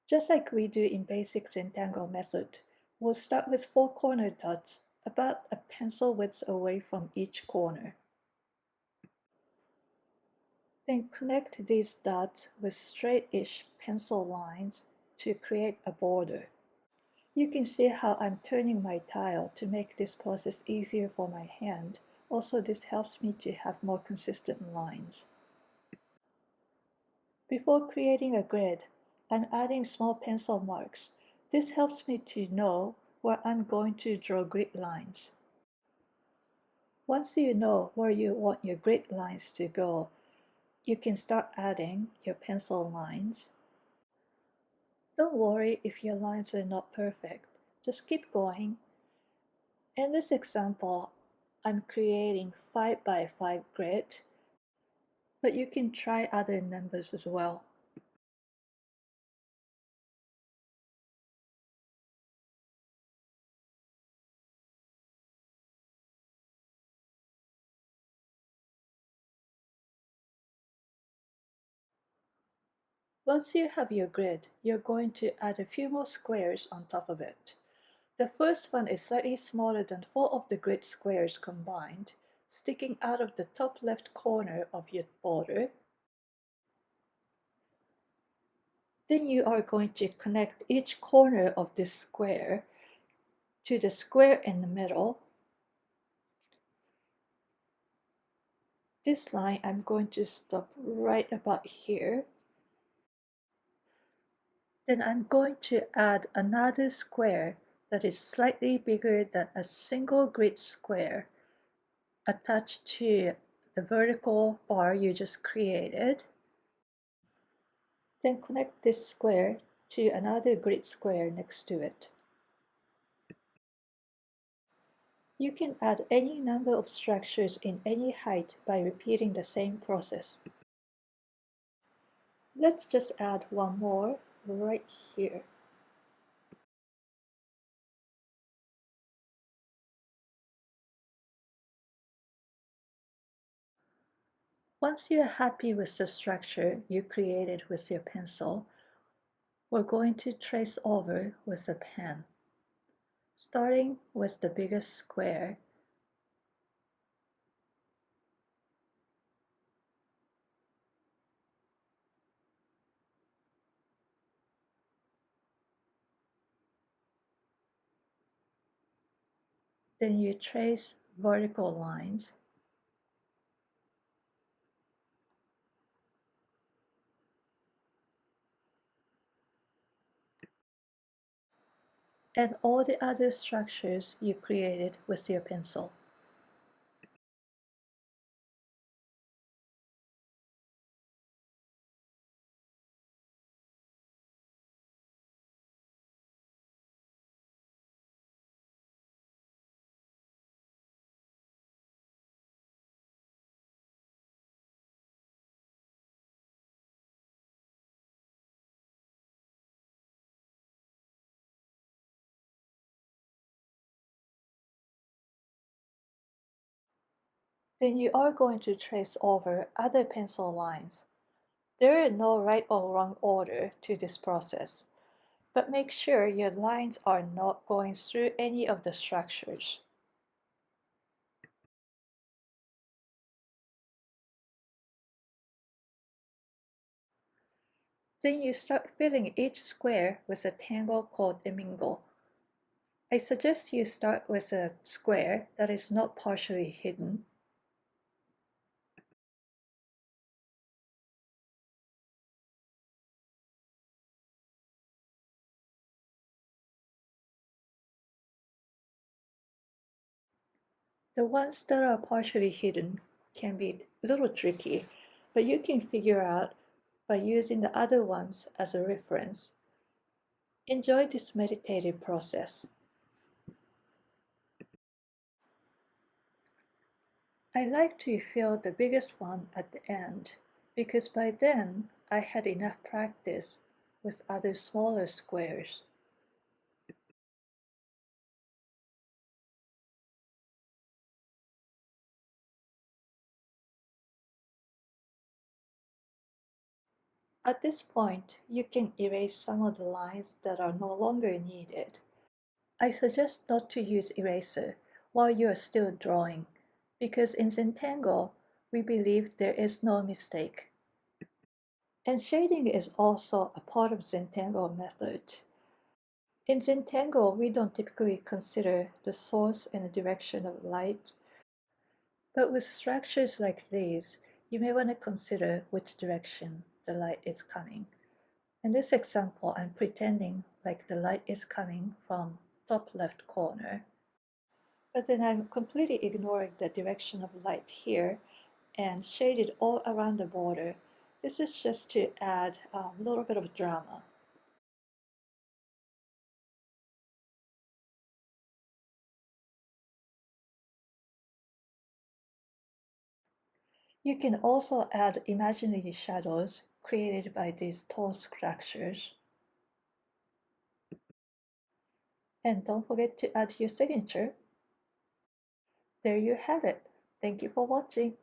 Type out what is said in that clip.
Just like we do in basic Zentangle method, we'll start with 4 corner dots about a pencil width away from each corner. Then connect these dots with straight-ish pencil lines to create a border. You can see how I'm turning my tile to make this process easier for my hand. Also, this helps me to have more consistent lines. Before creating a grid, I'm adding small pencil marks. This helps me to know where I'm going to draw grid lines. Once you know where you want your grid lines to go, you can start adding your pencil lines. Don't worry if your lines are not perfect. Just keep going. In this example, I'm creating 5 by 5 grid, but you can try other numbers as well. Once you have your grid, you're going to add a few more squares on top of it. The first one is slightly smaller than 4 of the grid squares combined, sticking out of the top left corner of your border. Then you are going to connect each corner of this square to the square in the middle. This line I'm going to stop right about here. Then I'm going to add another square that is slightly bigger than a single grid square attached to the vertical bar you just created. Then connect this square to another grid square next to it. You can add any number of structures in any height by repeating the same process. Let's just add one more right here. Once you're happy with the structure you created with your pencil, we're going to trace over with a pen. Starting with the biggest square, then you trace vertical lines. And all the other structures you created with your pencil. Then you are going to trace over other pencil lines. There is no right or wrong order to this process, but make sure your lines are not going through any of the structures. Then you start filling each square with a tangle called a mingle. I suggest you start with a square that is not partially hidden. The ones that are partially hidden can be a little tricky, but you can figure out by using the other ones as a reference. Enjoy this meditative process. I like to fill the biggest one at the end because by then I had enough practice with other smaller squares. At this point, you can erase some of the lines that are no longer needed. I suggest not to use eraser while you are still drawing, because in Zentangle, we believe there is no mistake. And shading is also a part of Zentangle method. In Zentangle, we don't typically consider the source and the direction of light, but with structures like these, you may want to consider which direction the light is coming. In this example, I'm pretending like the light is coming from top left corner, but then I'm completely ignoring the direction of light here and shade it all around the border. This is just to add a little bit of drama. You can also add imaginary shadows created by these tall structures. And don't forget to add your signature. There you have it. Thank you for watching.